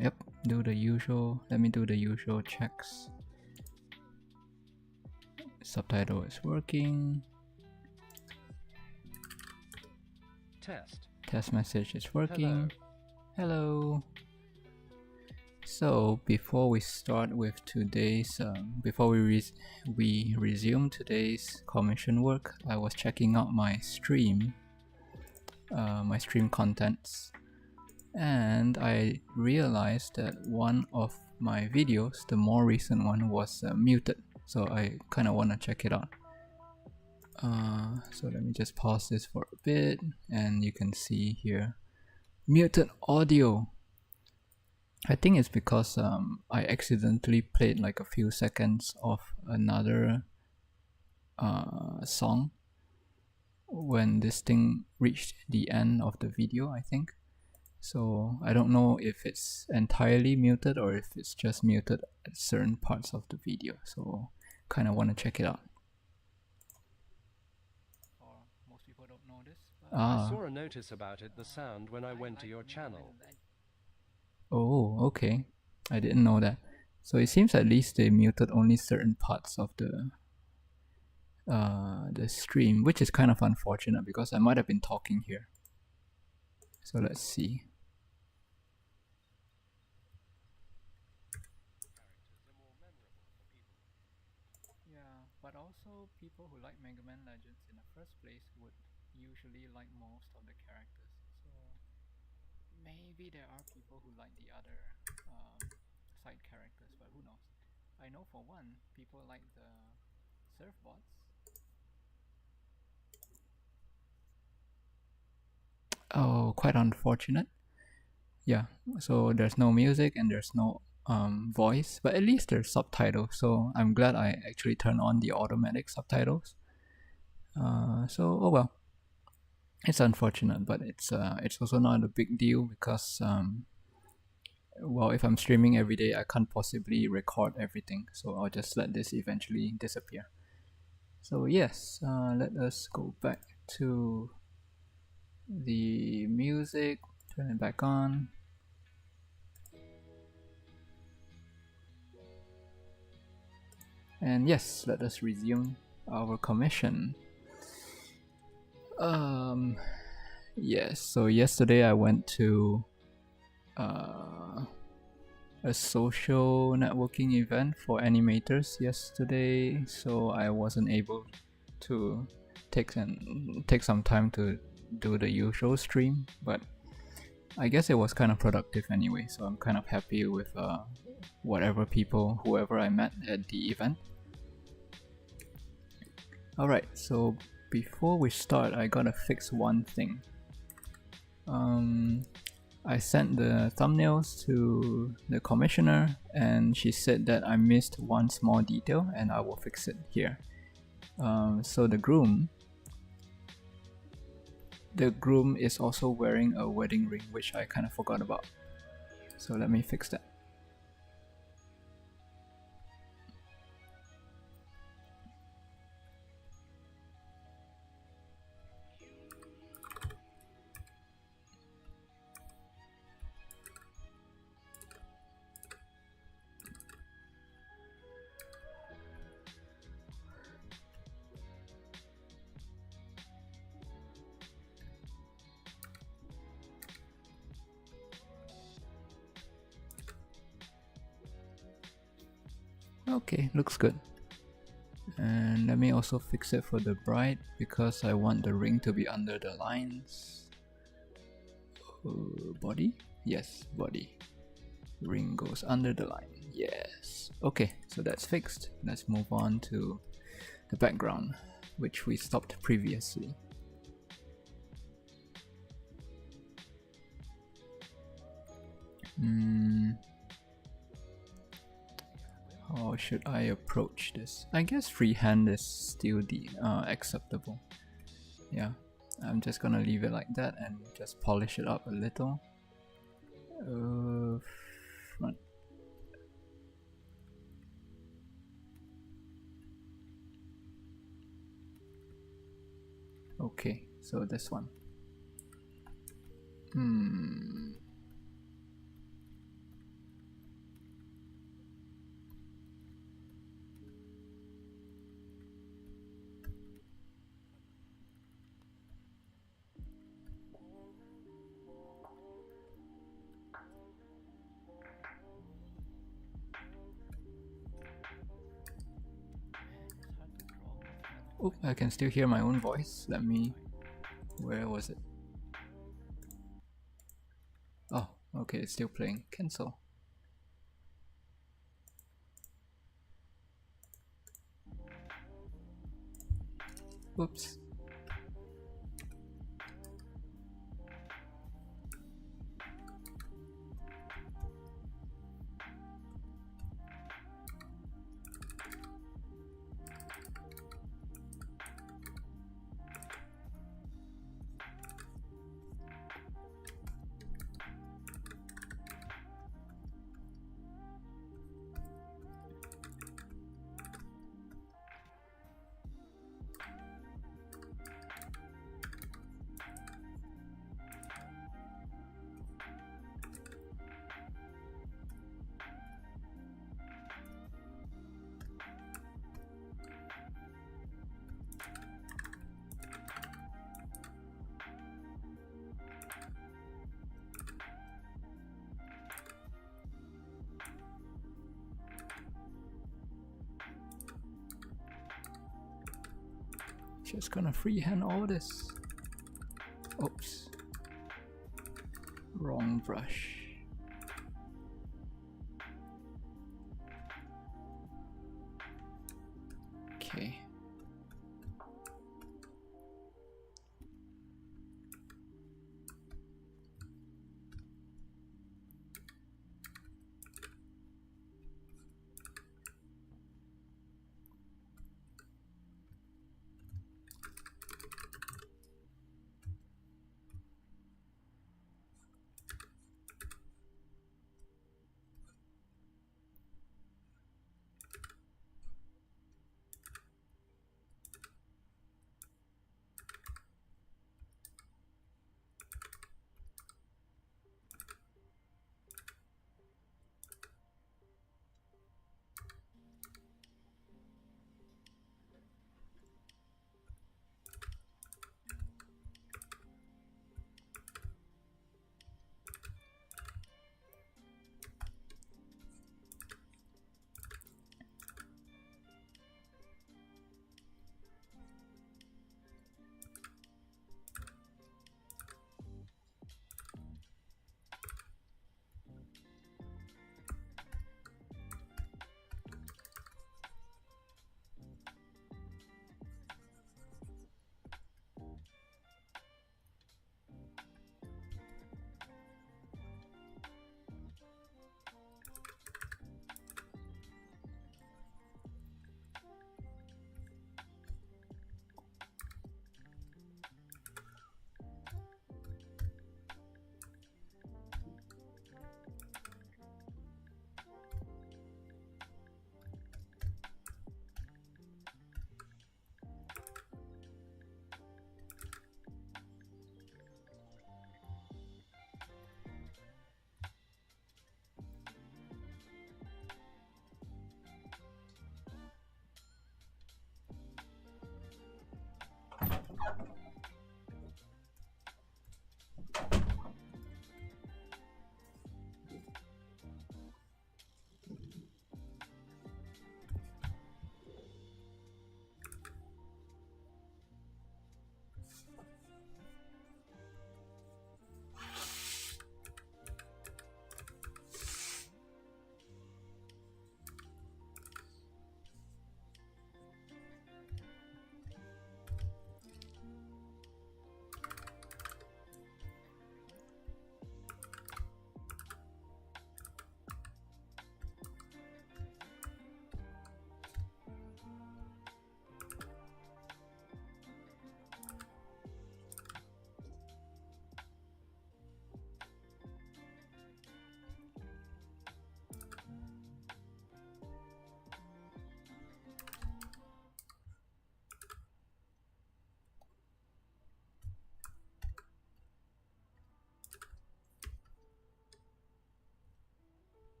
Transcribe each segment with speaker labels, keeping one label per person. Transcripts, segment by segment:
Speaker 1: Yep, do the usual. Let me do the usual checks. Subtitle is working. Test message is working. Hello. So before we start with today's, before we resume today's commission work, I was checking out my stream contents, and I realized that one of my videos, the more recent one, was muted. So I kind of want to check it out. So let me just pause this for a bit, and you can see here, muted audio. I think it's because I accidentally played like a few seconds of another song when this thing reached the end of the video, I think. So I don't know if it's entirely muted or if it's just muted at certain parts of the video. So kind of want to check it out. Or most people don't know this.
Speaker 2: I saw a notice about it, the sound, when I went to your channel.
Speaker 1: Oh, okay. I didn't know that. So it seems at least they muted only certain parts of the stream, which is kind of unfortunate because I might have been talking here. So let's see. Yeah, but also people who like Mega Man Legends in the first place would usually like most of the characters. So maybe there are people who like the other side characters, but who knows. I know for one, people like the surf bots. Oh, quite unfortunate. Yeah, so there's no music and there's no voice, but at least there's subtitles. So I'm glad I actually turned on the automatic subtitles. So oh well, it's unfortunate, but it's also not a big deal because well, if I'm streaming every day, I can't possibly record everything. So I'll just let this eventually disappear. So yes, let us go back to the music. Turn it back on. And yes, let us resume our commission. Yes, so yesterday I went to a social networking event for animators yesterday, so I wasn't able to take some time to do the usual stream, but I guess it was kind of productive anyway, so I'm kind of happy with whoever I met at the event. Alright, so before we start, I gotta fix one thing. I sent the thumbnails to the commissioner and she said that I missed one small detail and I will fix it here. So the groom is also wearing a wedding ring, which I kind of forgot about. So let me fix that. Okay, looks good. And let me also fix it for the bride because I want the ring to be under the lines. Body? Yes, body. Ring goes under the line. Yes. Okay, so that's fixed. Let's move on to the background, which we stopped previously. How should I approach this? I guess freehand is still the acceptable. Yeah, I'm just gonna leave it like that and just polish it up a little. Front. Okay, so this one. Oh, I can still hear my own voice. Let me... Where was it? Oh, okay, it's still playing. Cancel. Whoops. Just gonna freehand all this. Oops. Wrong brush. Okay.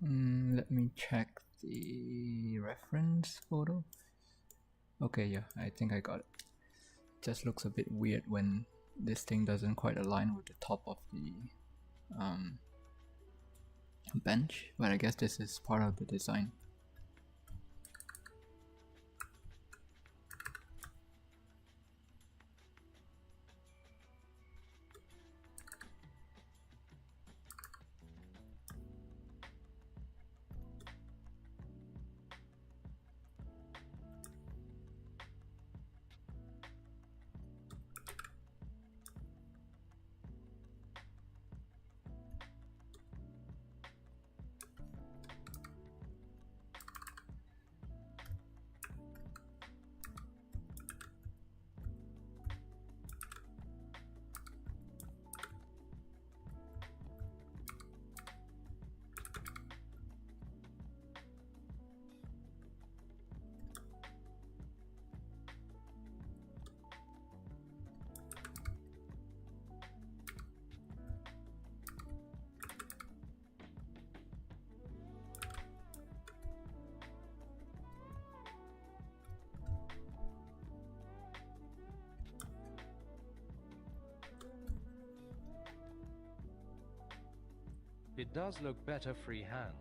Speaker 1: Let me check the reference photo. Okay, yeah, I think I got it. Just looks a bit weird when this thing doesn't quite align with the top of the bench, but I guess this is part of the design.
Speaker 2: It does look better freehand.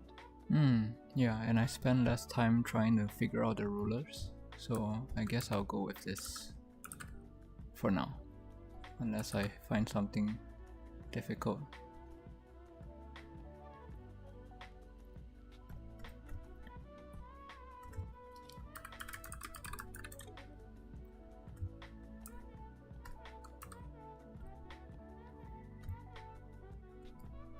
Speaker 1: Yeah, and I spend less time trying to figure out the rulers, so I guess I'll go with this for now, unless I find something difficult.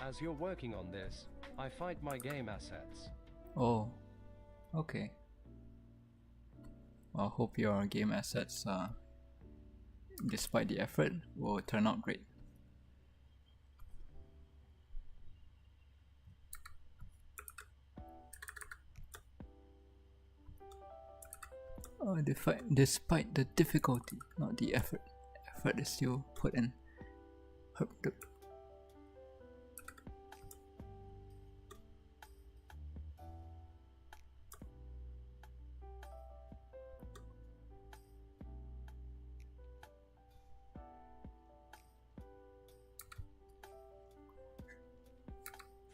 Speaker 2: As you're working on this, I find my game assets.
Speaker 1: Oh, okay. Well, I hope your game assets, despite the effort, will turn out great. Despite the difficulty, not the effort. Effort is still put in.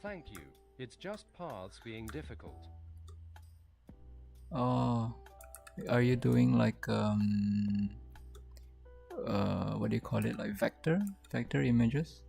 Speaker 2: Thank you. It's just paths being difficult.
Speaker 1: Oh, are you doing like what do you call it, like vector images?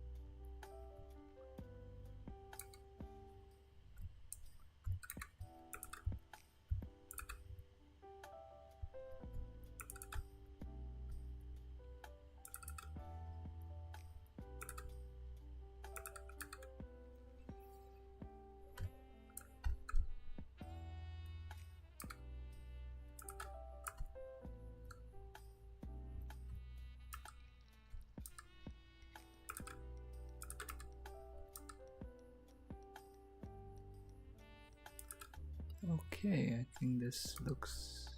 Speaker 1: Okay, I think this looks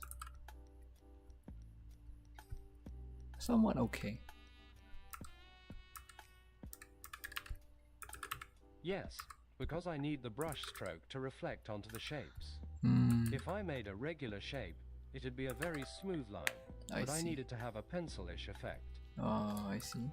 Speaker 1: somewhat okay.
Speaker 2: Yes, because I need the brush stroke to reflect onto the shapes. If I made a regular shape, it'd be a very smooth line, but I needed to have a pencil-ish effect.
Speaker 1: Oh, I see.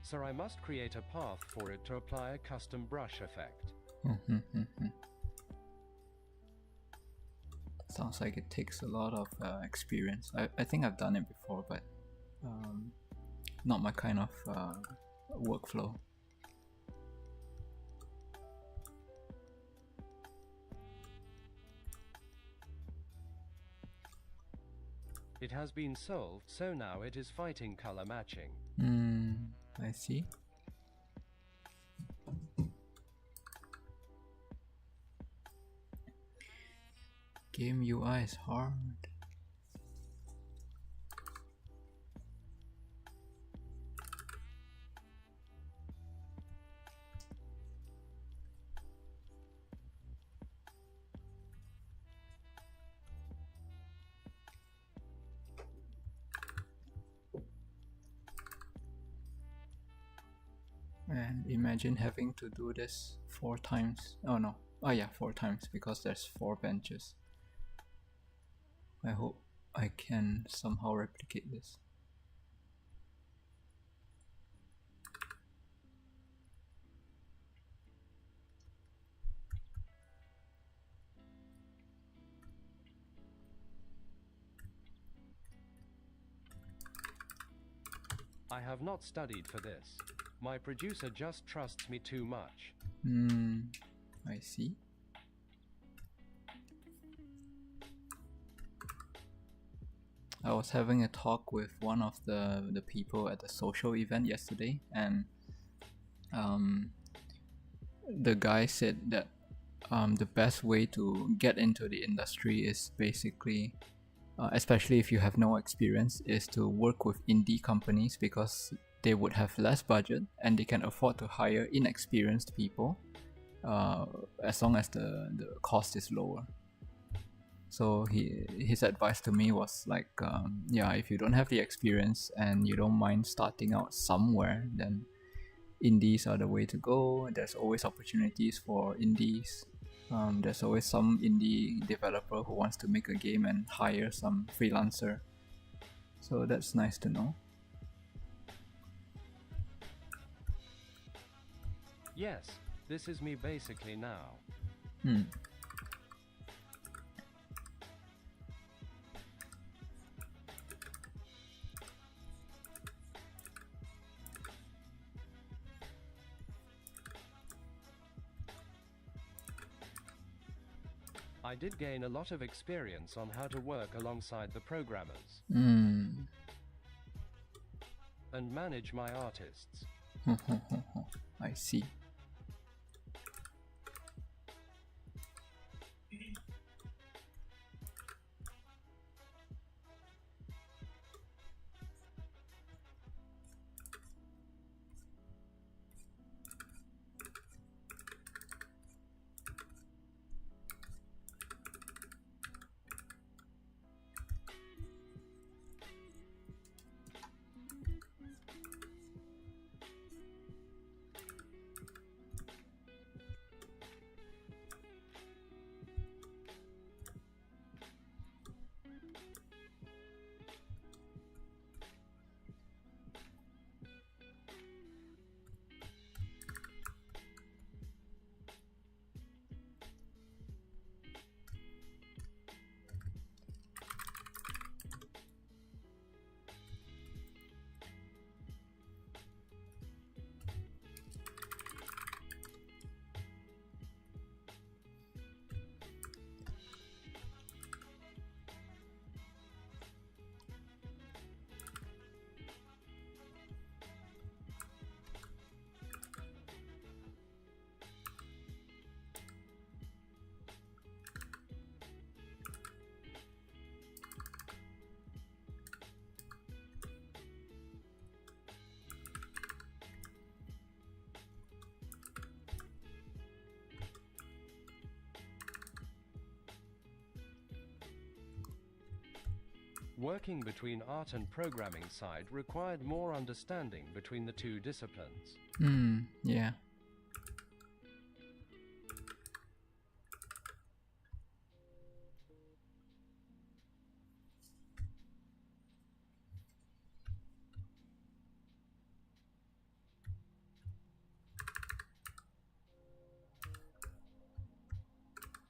Speaker 2: So I must create a path for it to apply a custom brush effect.
Speaker 1: Sounds like it takes a lot of experience. I think I've done it before, but not my kind of workflow.
Speaker 2: It has been solved, so now it is fighting color matching.
Speaker 1: I see. Game UI is hard. And imagine having to do this 4 times. Oh no. Oh yeah, 4 times because there's 4 benches. I hope I can somehow replicate this.
Speaker 2: I have not studied for this. My producer just trusts me too much.
Speaker 1: I see. I was having a talk with one of the people at the social event yesterday, and the guy said that the best way to get into the industry is basically, especially if you have no experience, is to work with indie companies because they would have less budget and they can afford to hire inexperienced people as long as the cost is lower. So his advice to me was like, yeah, if you don't have the experience and you don't mind starting out somewhere, then indies are the way to go. There's always opportunities for indies. There's always some indie developer who wants to make a game and hire some freelancer. So that's nice to know.
Speaker 2: Yes, this is me basically now. I did gain a lot of experience on how to work alongside the programmers and manage my artists.
Speaker 1: I see.
Speaker 2: Working between art and programming side required more understanding between the two disciplines.
Speaker 1: Yeah.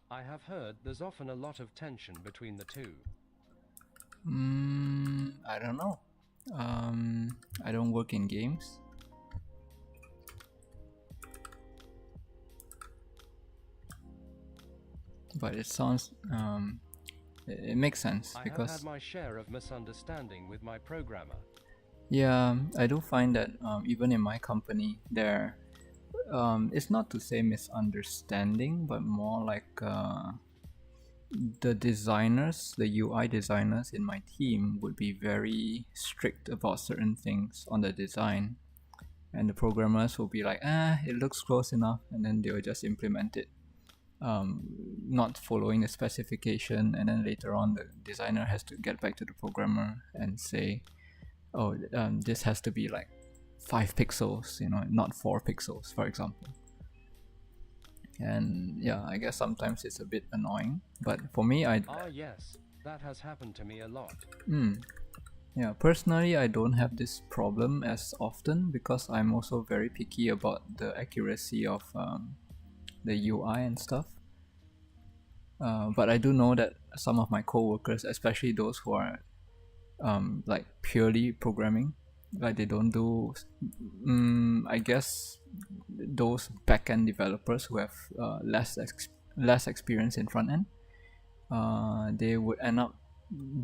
Speaker 2: I have heard there's often a lot of tension between the two.
Speaker 1: I don't know. I don't work in games. But it sounds, it makes sense because
Speaker 2: I have had my share of misunderstanding with my programmer.
Speaker 1: Yeah, I do find that even in my company, there, it's not to say misunderstanding, but more like the designers, the UI designers in my team would be very strict about certain things on the design, and the programmers will be like, it looks close enough, and then they will just implement it, not following the specification, and then later on the designer has to get back to the programmer and say, oh, this has to be like 5 pixels, not 4 pixels, for example. And yeah, I guess sometimes it's a bit annoying, but for me,
Speaker 2: yes, that has happened to me a lot.
Speaker 1: Yeah, personally, I don't have this problem as often because I'm also very picky about the accuracy of the UI and stuff. But I do know that some of my co-workers, especially those who are like purely programming, like they don't do, I guess those backend developers who have less experience in front end, they would end up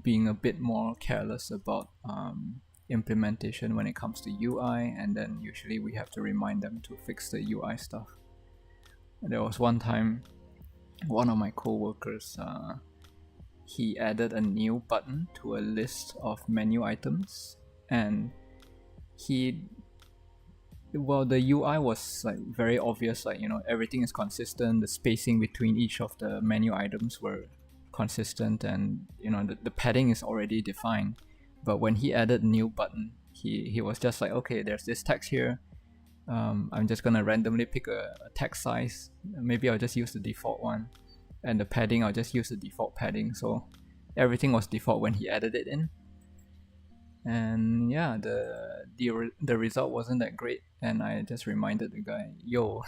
Speaker 1: being a bit more careless about implementation when it comes to UI, and then usually we have to remind them to fix the UI stuff. There was one time, one of my co-workers, he added a new button to a list of menu items, and the UI was like very obvious, like everything is consistent, the spacing between each of the menu items were consistent, and the padding is already defined. But when he added a new button, he was just like, okay, there's this text here, I'm just gonna randomly pick a text size, maybe I'll just use the default one, and the padding I'll just use the default padding. So everything was default when he added it in, and yeah, the result wasn't that great. And I just reminded the guy, yo,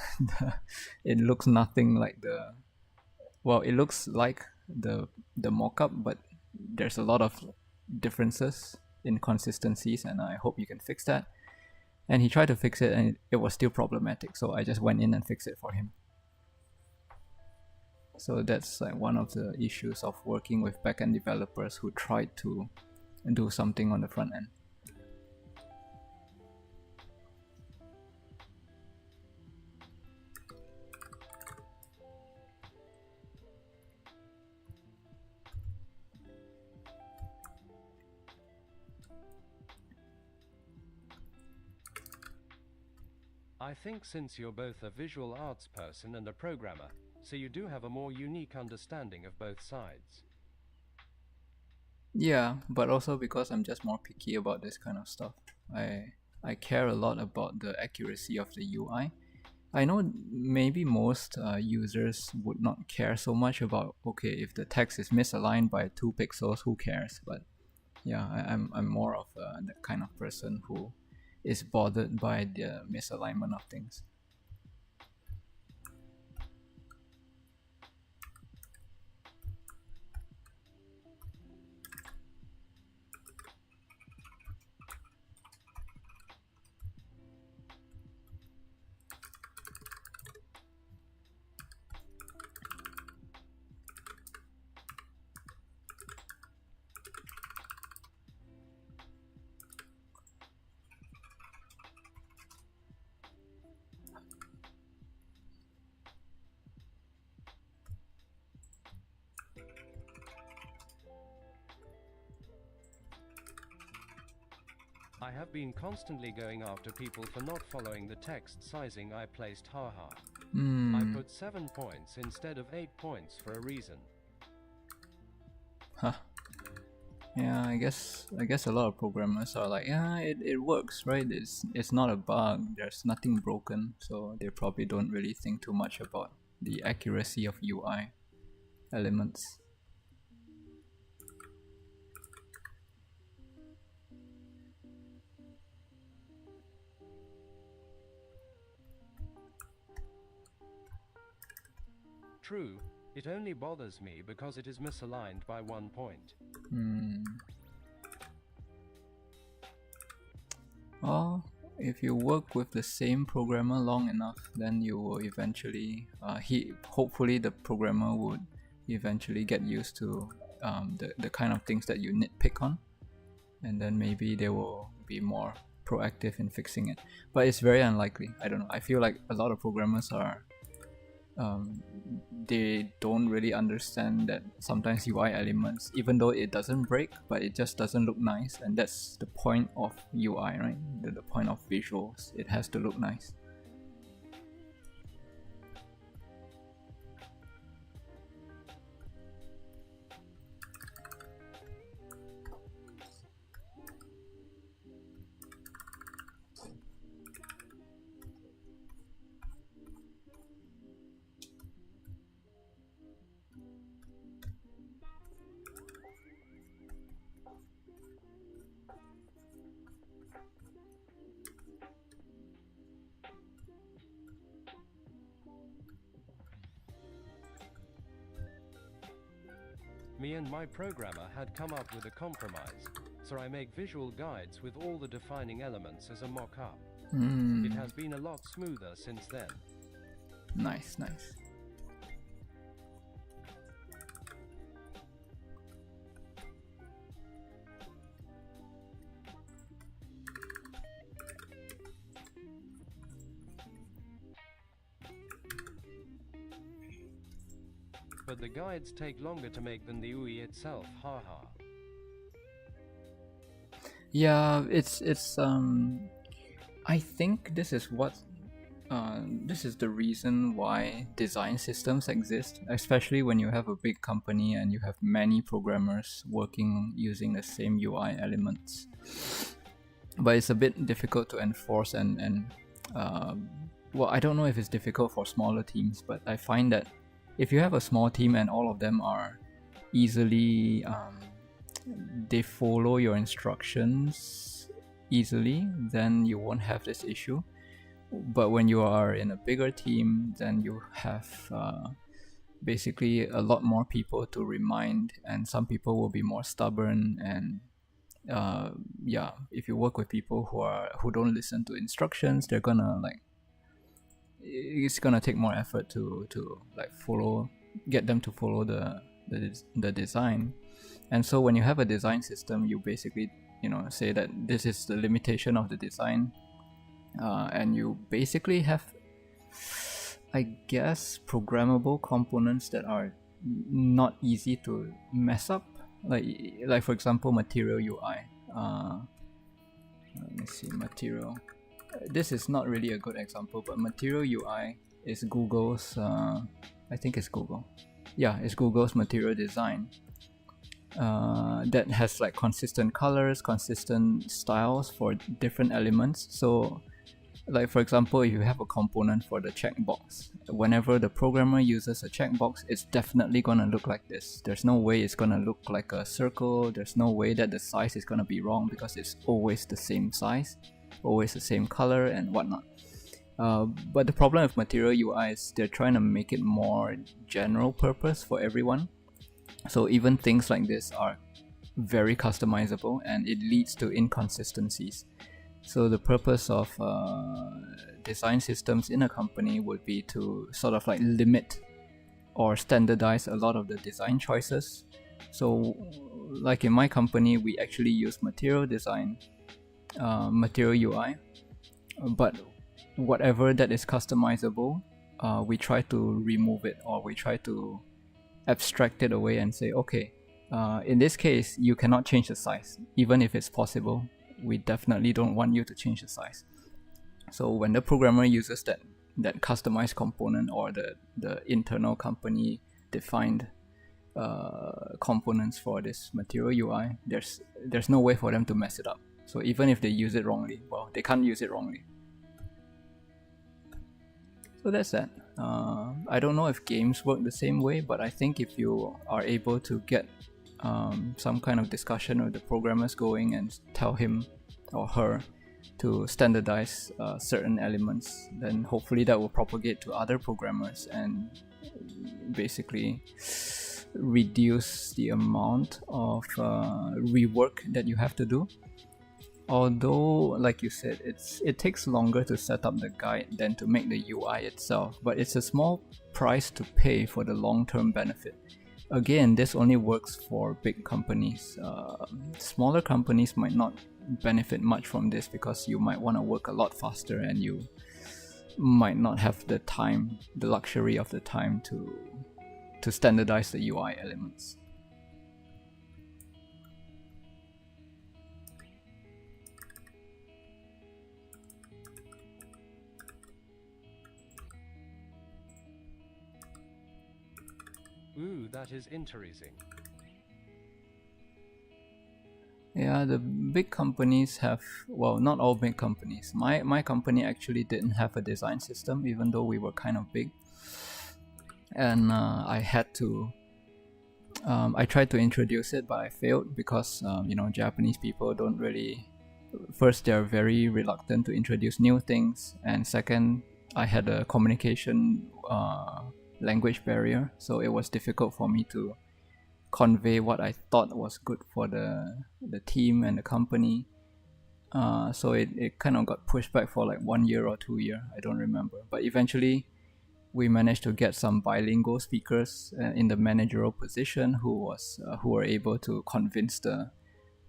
Speaker 1: it looks nothing like it looks like the mockup, but there's a lot of differences, inconsistencies, and I hope you can fix that. And he tried to fix it, and it was still problematic, so I just went in and fixed it for him. So that's like one of the issues of working with backend developers who tried to do something on the front end.
Speaker 2: I think since you're both a visual arts person and a programmer, so you do have a more unique understanding of both sides.
Speaker 1: Yeah, but also because I'm just more picky about this kind of stuff. I care a lot about the accuracy of the UI. I know maybe most users would not care so much about, okay, if the text is misaligned by 2 pixels, who cares? But yeah, I'm more of the kind of person who is bothered by the misalignment of things.
Speaker 2: I have been constantly going after people for not following the text sizing I placed, haha. I put 7 points instead of 8 points for a reason.
Speaker 1: Huh. Yeah, I guess a lot of programmers are like, yeah, it works, right? It's not a bug, there's nothing broken, so they probably don't really think too much about the accuracy of UI elements.
Speaker 2: True, it only bothers me because it is misaligned by 1 point.
Speaker 1: Well, if you work with the same programmer long enough, then you will eventually, hopefully the programmer would eventually get used to the kind of things that you nitpick on, and then maybe they will be more proactive in fixing it. But it's very unlikely. I don't know. I feel like a lot of programmers are they don't really understand that sometimes UI elements, even though it doesn't break, but it just doesn't look nice, and that's the point of UI, right? The point of visuals. It has to look nice.
Speaker 2: Me and my programmer had come up with a compromise, so I make visual guides with all the defining elements as a mock-up. It has been a lot smoother since then.
Speaker 1: Nice, nice.
Speaker 2: But the guides take longer to make than the UI itself, haha.
Speaker 1: Yeah, it's I think this is the reason why design systems exist, especially when you have a big company and you have many programmers working using the same UI elements. But it's a bit difficult to enforce and well, I don't know if it's difficult for smaller teams, but I find that if you have a small team and all of them are easily they follow your instructions easily, then you won't have this issue. But when you are in a bigger team, then you have basically a lot more people to remind, and some people will be more stubborn. And yeah, if you work with people who don't listen to instructions, they're gonna it's gonna take more effort to get them to follow the design. And so when you have a design system, you basically say that this is the limitation of the design, and you basically have, I guess, programmable components that are not easy to mess up, like for example material UI. Let me see, material. This is not really a good example, but material UI is Google's, I think it's Google. Yeah, it's Google's material design that has like consistent colors, consistent styles for different elements. So like for example, if you have a component for the checkbox, whenever the programmer uses a checkbox, it's definitely gonna look like this. There's no way it's gonna look like a circle. There's no way that the size is gonna be wrong, because it's always the same size, always the same color and whatnot. But the problem with material UI is they're trying to make it more general purpose for everyone. So even things like this are very customizable, and it leads to inconsistencies. So the purpose of design systems in a company would be to sort of like limit or standardize a lot of the design choices. So like in my company, we actually use material design, material UI, but whatever that is customizable, we try to remove it, or we try to abstract it away and say, okay, in this case, you cannot change the size. Even if it's possible, we definitely don't want you to change the size. So when the programmer uses that customized component, or the internal company defined components for this material UI, there's no way for them to mess it up. So even if they use it wrongly, well, they can't use it wrongly. So that's that. I don't know if games work the same way, but I think if you are able to get some kind of discussion with the programmers going and tell him or her to standardize certain elements, then hopefully that will propagate to other programmers and basically reduce the amount of rework that you have to do. Although, like you said, it takes longer to set up the guide than to make the UI itself, but it's a small price to pay for the long-term benefit. Again, this only works for big companies. Smaller companies might not benefit much from this, because you might want to work a lot faster and you might not have the time, the luxury of the time to standardize the UI elements.
Speaker 2: Ooh, that is interesting.
Speaker 1: Yeah, the big companies have, well, not all big companies. My company actually didn't have a design system, even though we were kind of big. And I had to, I tried to introduce it, but I failed because, Japanese people don't really, first, they're very reluctant to introduce new things. And second, I had a communication language barrier, so it was difficult for me to convey what I thought was good for the team and the company. So it kind of got pushed back for like 1 year or 2 years, I don't remember. But eventually, we managed to get some bilingual speakers in the managerial position who were able to convince the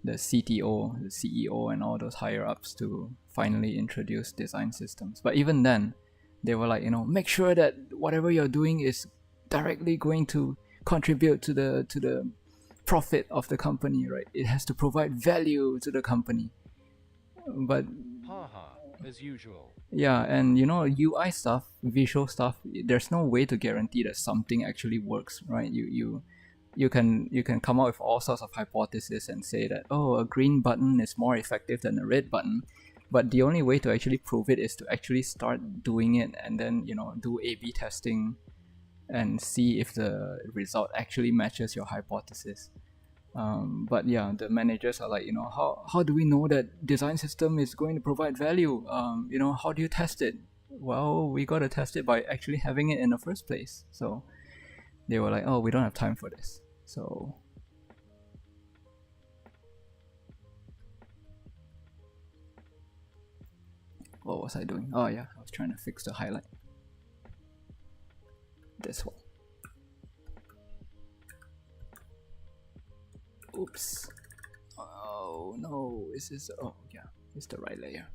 Speaker 1: CTO, the CEO, and all those higher ups to finally introduce design systems. But even then, they were like, make sure that whatever you're doing is directly going to contribute to the profit of the company, right? It has to provide value to the company. But
Speaker 2: as usual.
Speaker 1: Yeah, and UI stuff, visual stuff, there's no way to guarantee that something actually works, right? You can come up with all sorts of hypotheses and say that, oh, a green button is more effective than a red button, but the only way to actually prove it is to actually start doing it and then do A/B testing and see if the result actually matches your hypothesis. But yeah, the managers are like, how do we know that design system is going to provide value? How do you test it? Well, we got to test it by actually having it in the first place. So they were like, oh, we don't have time for this. So what was I doing? Oh yeah, I was trying to fix the highlight. This one. Oops. Oh no, is this? Oh yeah, it's the right layer.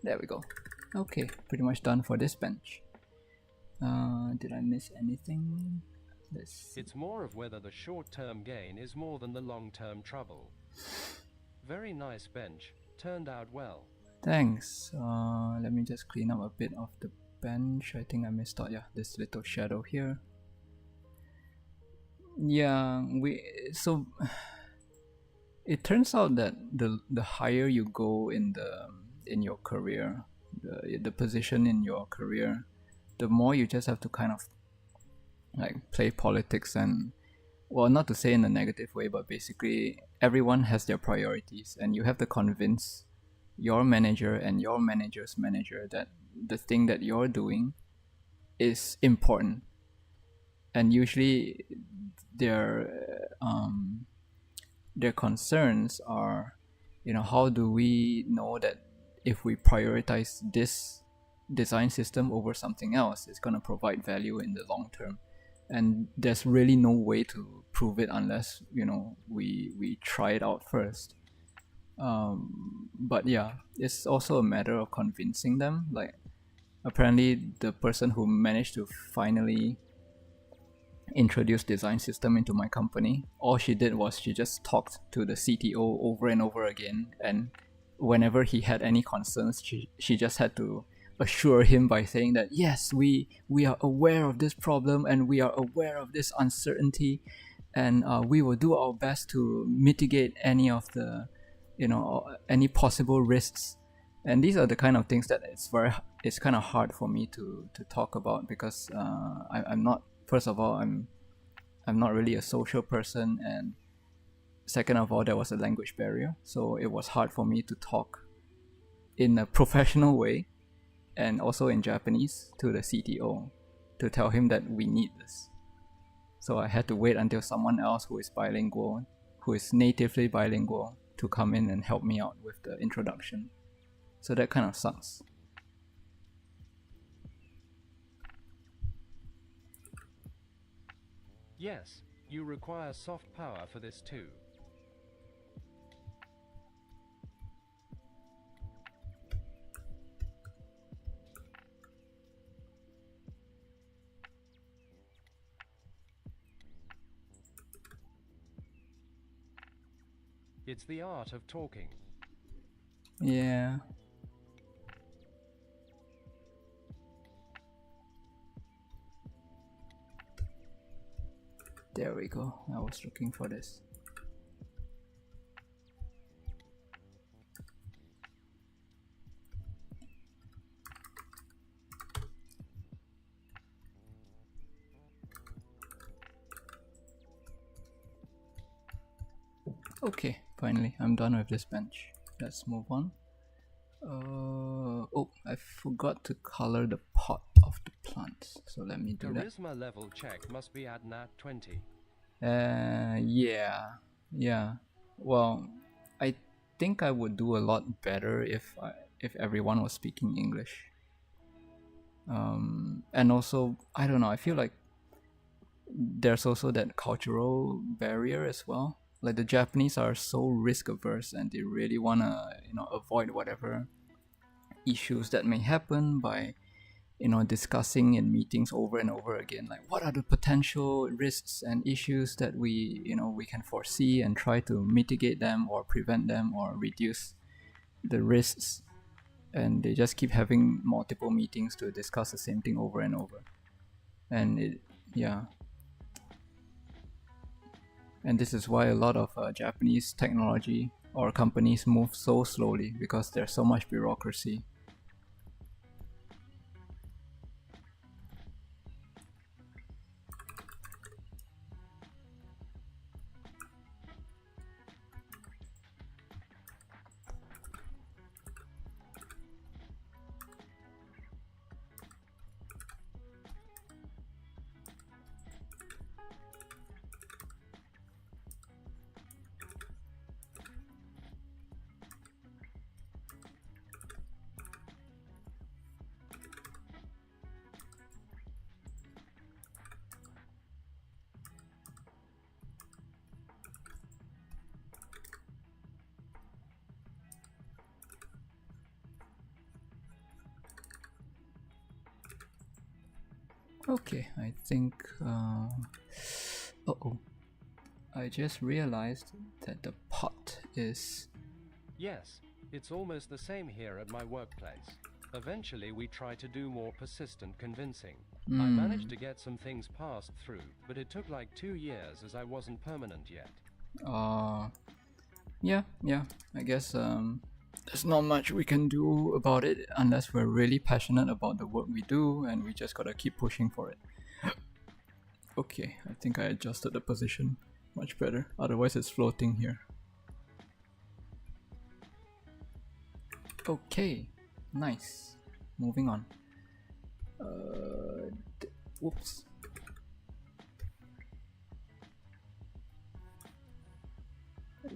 Speaker 1: There we go. Okay, pretty much done for this bench. Did I miss anything?
Speaker 2: It's more of whether the short-term gain is more than the long-term trouble. Very nice bench. Turned out well.
Speaker 1: Thanks. Let me just clean up a bit of the bench. I think I missed out. Yeah, this little shadow here. Yeah, so it turns out that the higher you go in your career, the position in your career, the more you just have to kind of like play politics and, well, not to say in a negative way, but basically everyone has their priorities and you have to convince your manager and your manager's manager that the thing that you're doing is important. And usually their concerns are, how do we know that if we prioritize this design system over something else, it's going to provide value in the long term? And there's really no way to prove it unless we try it out first. But yeah, it's also a matter of convincing them. Like, apparently the person who managed to finally introduce design system into my company, all she did was she just talked to the CTO over and over again, and whenever he had any concerns, she just had to assure him by saying that, yes, we are aware of this problem and we are aware of this uncertainty, and we will do our best to mitigate any of the any possible risks. And these are the kind of things that it's kind of hard for me to talk about, because I'm not, first of all, I'm not really a social person, and second of all, there was a language barrier, so it was hard for me to talk in a professional way and also in Japanese to the CTO to tell him that we need this. So I had to wait until someone else who is bilingual, who is natively bilingual, to come in and help me out with the introduction. So that kind of sucks.
Speaker 2: Yes, you require soft power for this too. It's the art of talking.
Speaker 1: Yeah. There we go. I was looking for this. Okay, finally, I'm done with this bench. Let's move on. Oh, I forgot to color the pot of the plants. So let me do that.
Speaker 2: Charisma level check must be at nat 20.
Speaker 1: Yeah. Well, I think I would do a lot better if everyone was speaking English. And also, I don't know, I feel like there's also that cultural barrier as well. Like the Japanese are so risk averse and they really wanna, avoid whatever issues that may happen by, discussing in meetings over and over again. Like what are the potential risks and issues that we can foresee and try to mitigate them or prevent them or reduce the risks. And they just keep having multiple meetings to discuss the same thing over and over. And and this is why a lot of Japanese technology or companies move so slowly, because there's so much bureaucracy. Okay, I think, I just realized that the pot is...
Speaker 2: Yes, it's almost the same here at my workplace. Eventually we try to do more persistent convincing. I managed to get some things passed through, but it took like 2 years as I wasn't permanent yet.
Speaker 1: Yeah, I guess there's not much we can do about it unless we're really passionate about the work we do, and we just gotta keep pushing for it. Okay, I think I adjusted the position much better, otherwise it's floating here. Okay, nice. Moving on. Whoops.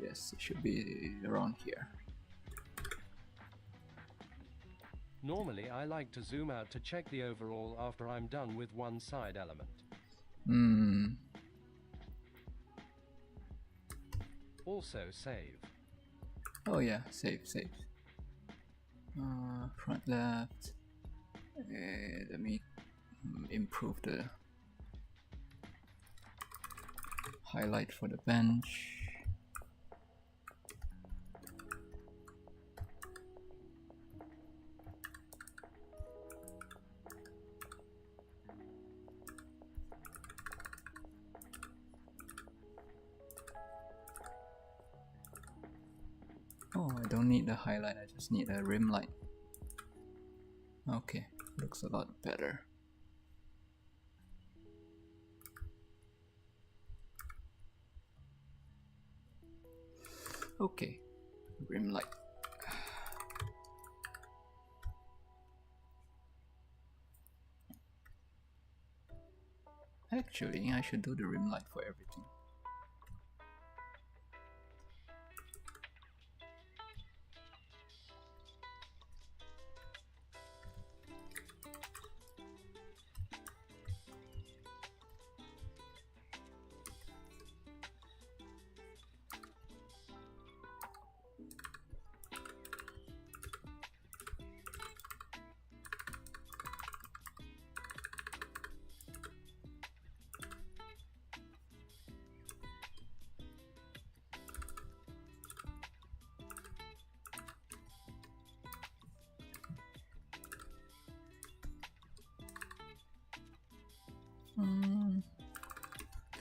Speaker 1: Yes, it should be around here.
Speaker 2: Normally, I like to zoom out to check the overall after I'm done with one side element. Also save.
Speaker 1: Oh yeah, save. Front left. Let me improve the highlight for the bench. Oh, I don't need the highlight, I just need a rim light. Okay, looks a lot better. Okay, rim light. Actually, I should do the rim light for everything.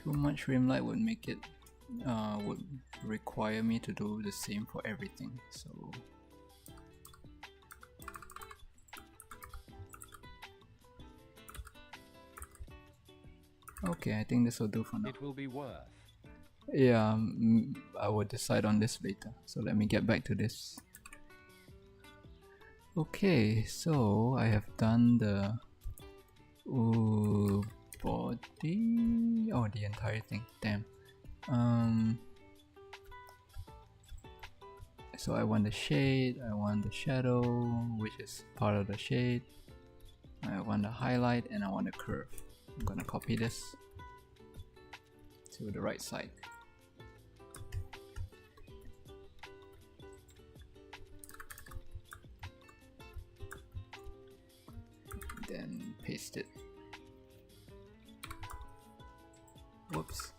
Speaker 1: Too much rim light would make it would require me to do the same for everything, so okay, I think this will do for now.
Speaker 2: It will be worth.
Speaker 1: Yeah, I will decide on this later, so let me get back to this. Okay, so I have done the body. Oh, the entire thing. Damn. So I want the shade, I want the shadow, which is part of the shade. I want the highlight, and I want the curve. I'm gonna copy this to the right side. Then paste it. Whoops.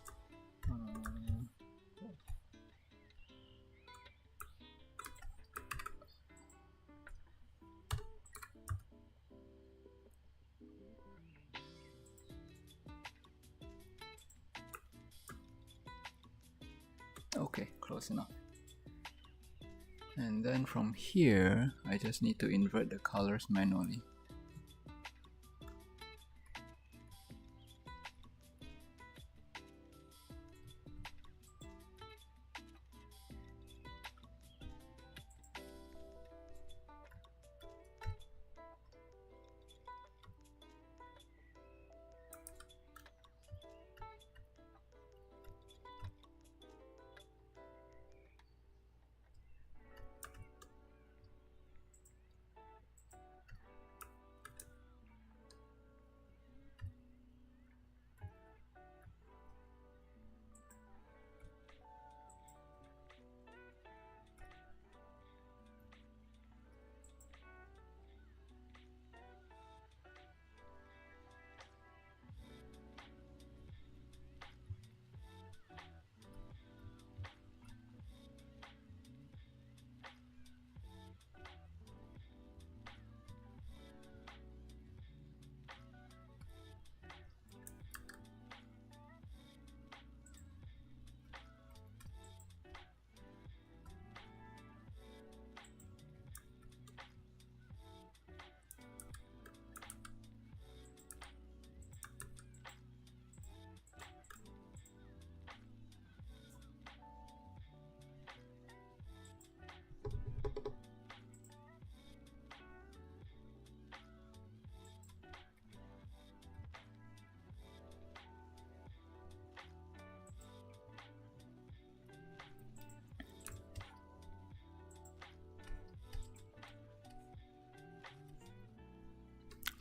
Speaker 1: Okay, close enough. And then from here, I just need to invert the colors manually.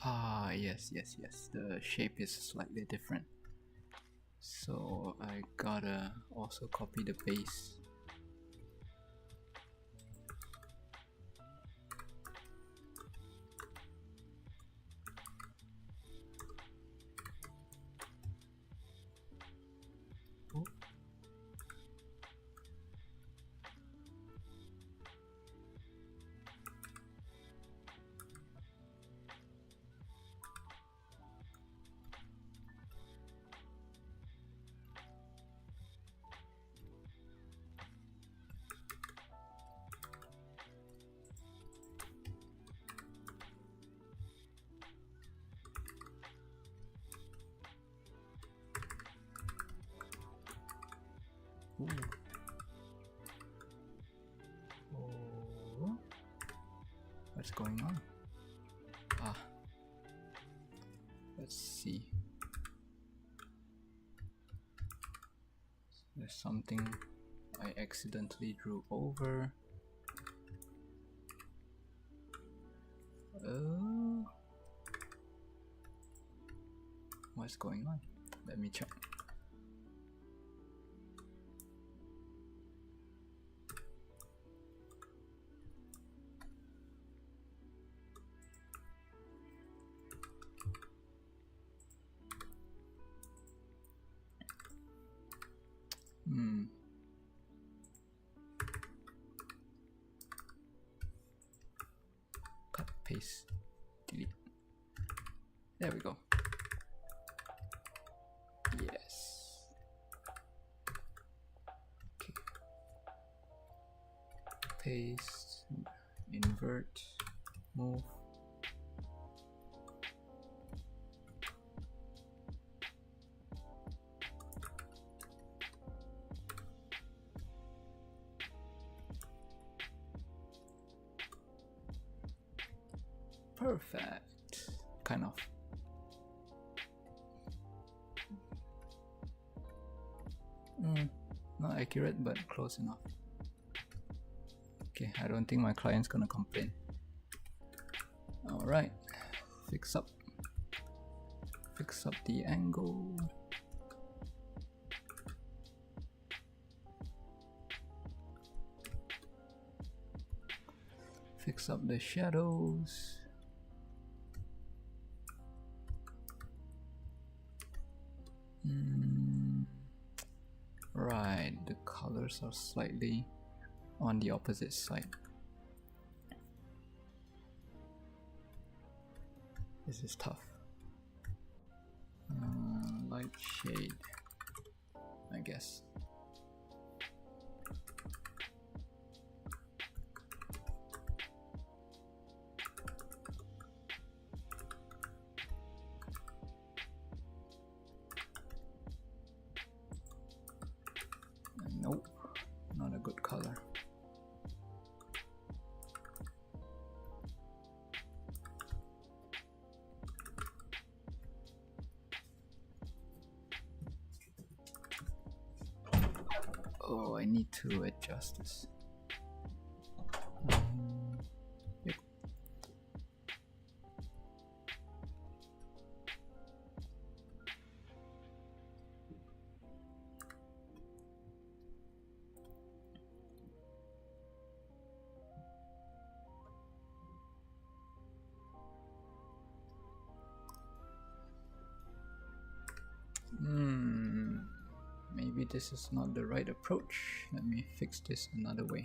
Speaker 1: Ah, yes, the shape is slightly different. So I gotta also copy the base. Oh. Ooh. Oh. What's going on? Ah. Let's see. There's something I accidentally drew over. What's going on? Let me check. Cut, paste, delete. There we go. Yes. Okay. Paste, invert, move. Perfect. Kind of. Not accurate, but close enough. Okay, I don't think my client's gonna complain. Alright, fix up the angle. Fix up the shadows. Right, the colors are slightly on the opposite side. This is tough. Light shade, I guess. Nope, not a good color. Oh, I need to adjust this. Yep. Maybe this is not the right approach. Let me fix this another way.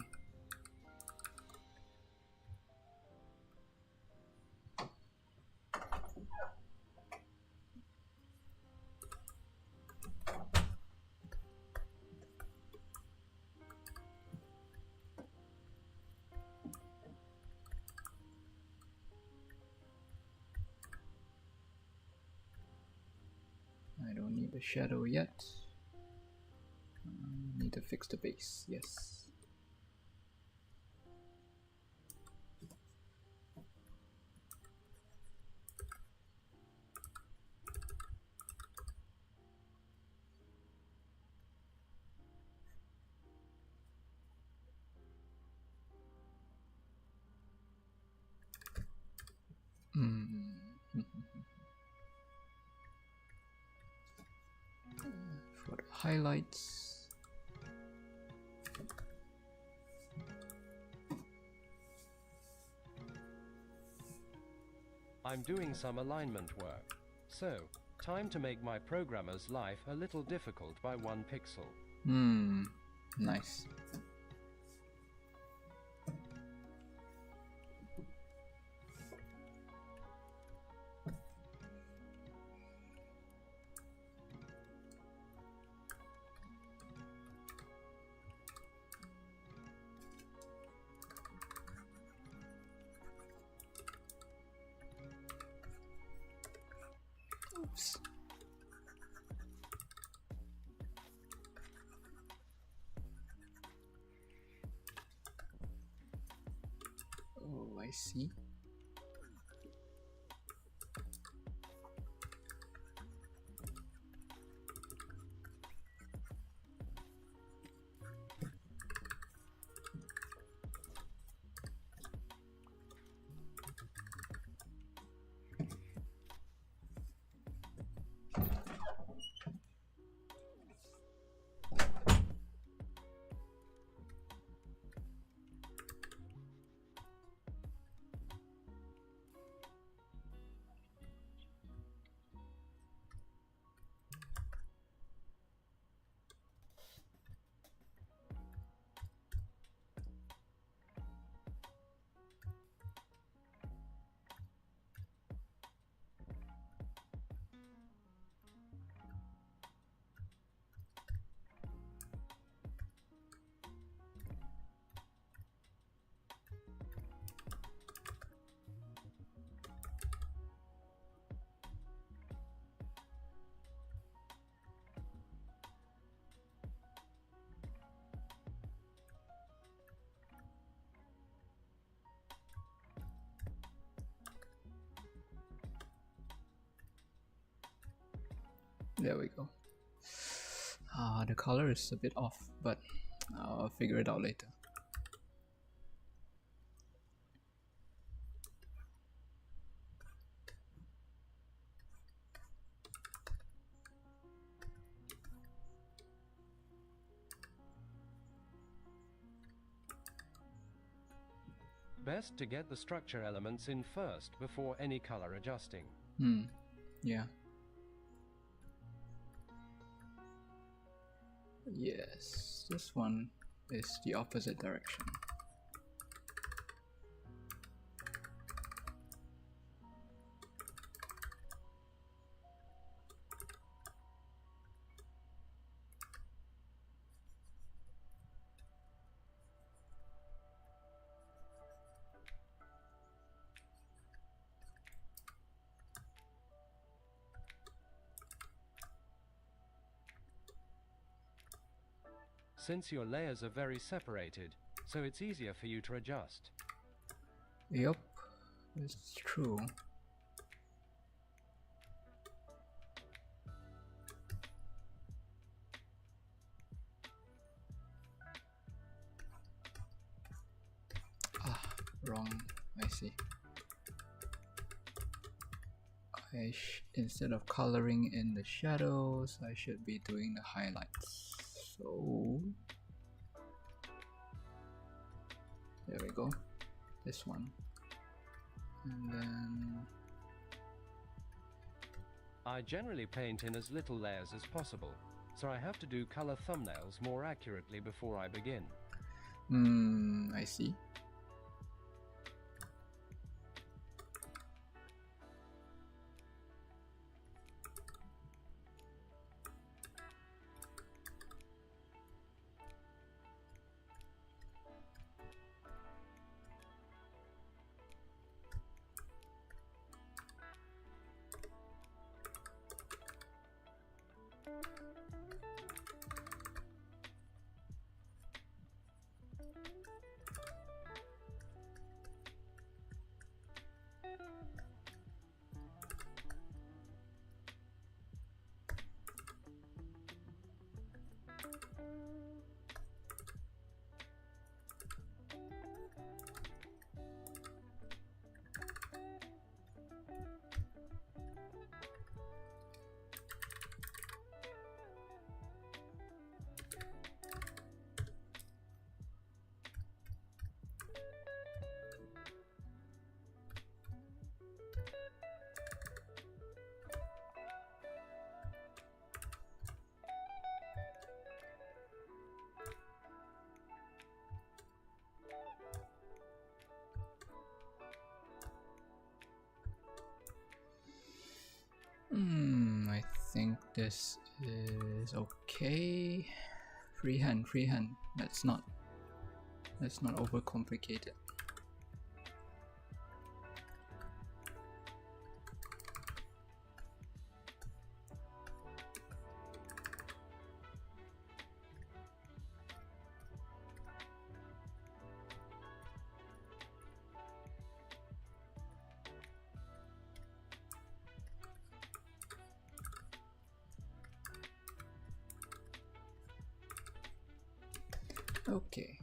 Speaker 1: I don't need the shadow yet. Need to fix the base, yes. For the highlights.
Speaker 2: I'm doing some alignment work. So, time to make my programmer's life a little difficult by 1 pixel.
Speaker 1: Nice. Oops. Oh, I see. There we go. The color is a bit off, but I'll figure it out later.
Speaker 2: Best to get the structure elements in first before any color adjusting.
Speaker 1: Yeah. Yes, this one is the opposite direction.
Speaker 2: Since your layers are very separated, so it's easier for you to adjust.
Speaker 1: Yep, it's true. Wrong. I see. Instead of coloring in the shadows, I should be doing the highlights. So there we go. This one, and then
Speaker 2: I generally paint in as little layers as possible, so I have to do color thumbnails more accurately before I begin.
Speaker 1: I see. I think this is okay. Freehand. Let's not overcomplicate it. Okay.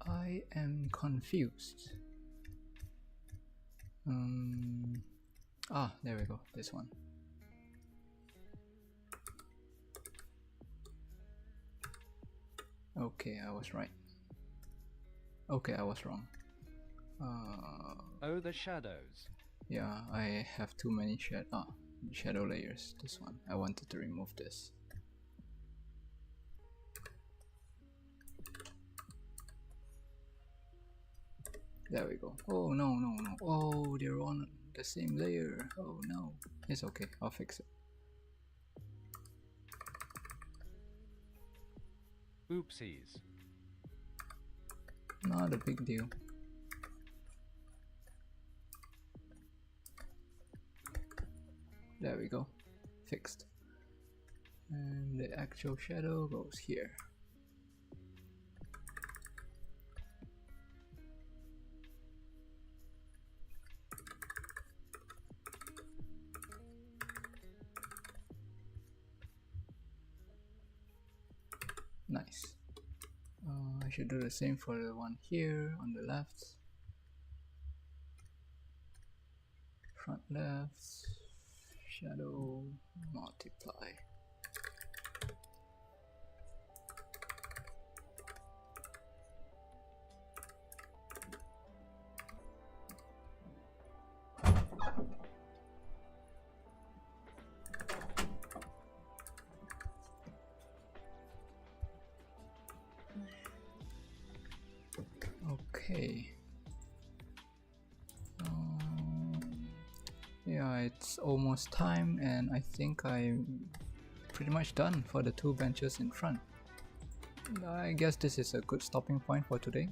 Speaker 1: I am confused. There we go, this one. Okay, I was right. Okay, I was wrong.
Speaker 2: Oh, the shadows.
Speaker 1: Yeah, I have too many shadow layers. This one, I wanted to remove this. There we go. Oh no, no, no. Oh, they're on the same layer. Oh no. It's okay, I'll fix it.
Speaker 2: Oopsies.
Speaker 1: Not a big deal. There we go. Fixed. And the actual shadow goes here. Nice. I should do the same for the one here on the left. Front left, shadow, multiply. Okay. Yeah, it's almost time, and I think I'm pretty much done for the two benches in front. I guess this is a good stopping point for today.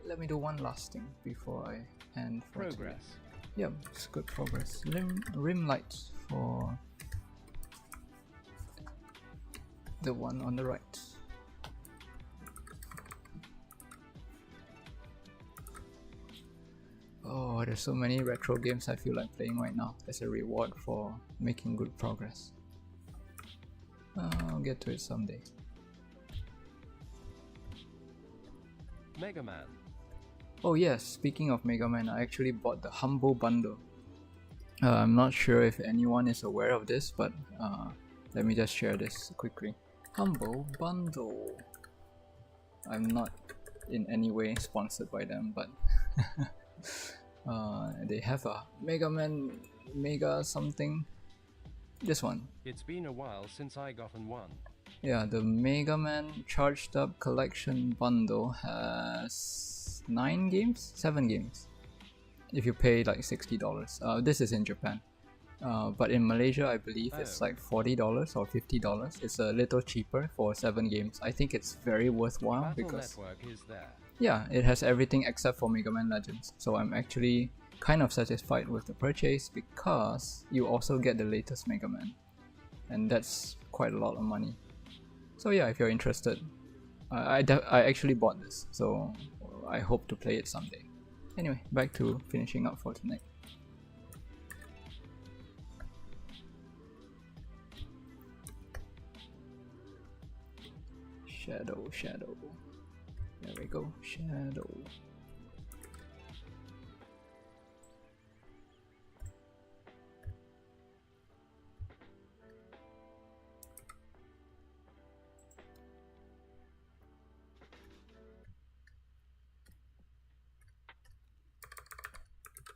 Speaker 1: Let me do one last thing before I end for
Speaker 2: Progress.
Speaker 1: today. Yep, it's good progress. Rim lights for the one on the right. Oh, there's so many retro games I feel like playing right now as a reward for making good progress. I'll get to it someday.
Speaker 2: Mega Man.
Speaker 1: Oh yes, speaking of Mega Man, I actually bought the Humble Bundle. I'm not sure if anyone is aware of this, but let me just share this quickly. Humble Bundle. I'm not in any way sponsored by them, but they have a Mega Man Mega something. This one.
Speaker 2: It's been a while since I gotten one.
Speaker 1: Yeah, the Mega Man Charged Up Collection Bundle has 7 games. If you pay like $60. This is in Japan. But in Malaysia, I believe it's like $40 or $50. It's a little cheaper for 7 games. I think it's very worthwhile
Speaker 2: Battle
Speaker 1: because
Speaker 2: Network is there.
Speaker 1: yeah, it has everything except for Mega Man Legends. So I'm actually kind of satisfied with the purchase because you also get the latest Mega Man. And that's quite a lot of money. So yeah, if you're interested, I actually bought this. So I hope to play it someday. Anyway, back to finishing up for tonight. Shadow, shadow. There we go, shadow.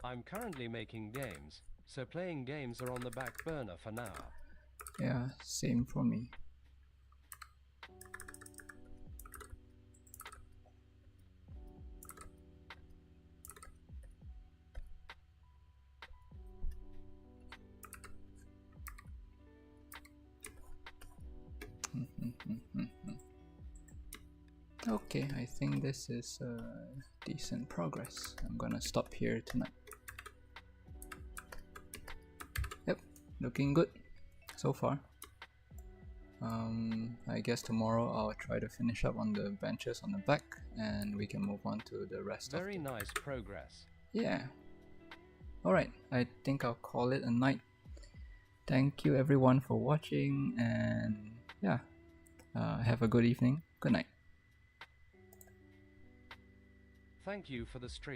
Speaker 2: I'm currently making games, so playing games are on the back burner for now.
Speaker 1: Yeah, same for me. Okay, I think this is decent progress. I'm gonna stop here tonight. Yep, looking good so far. I guess tomorrow I'll try to finish up on the benches on the back and we can move on to the rest
Speaker 2: Very
Speaker 1: of
Speaker 2: nice progress.
Speaker 1: Yeah. Alright, I think I'll call it a night. Thank you everyone for watching, and yeah, have a good evening. Good night.
Speaker 2: Thank you for the stream.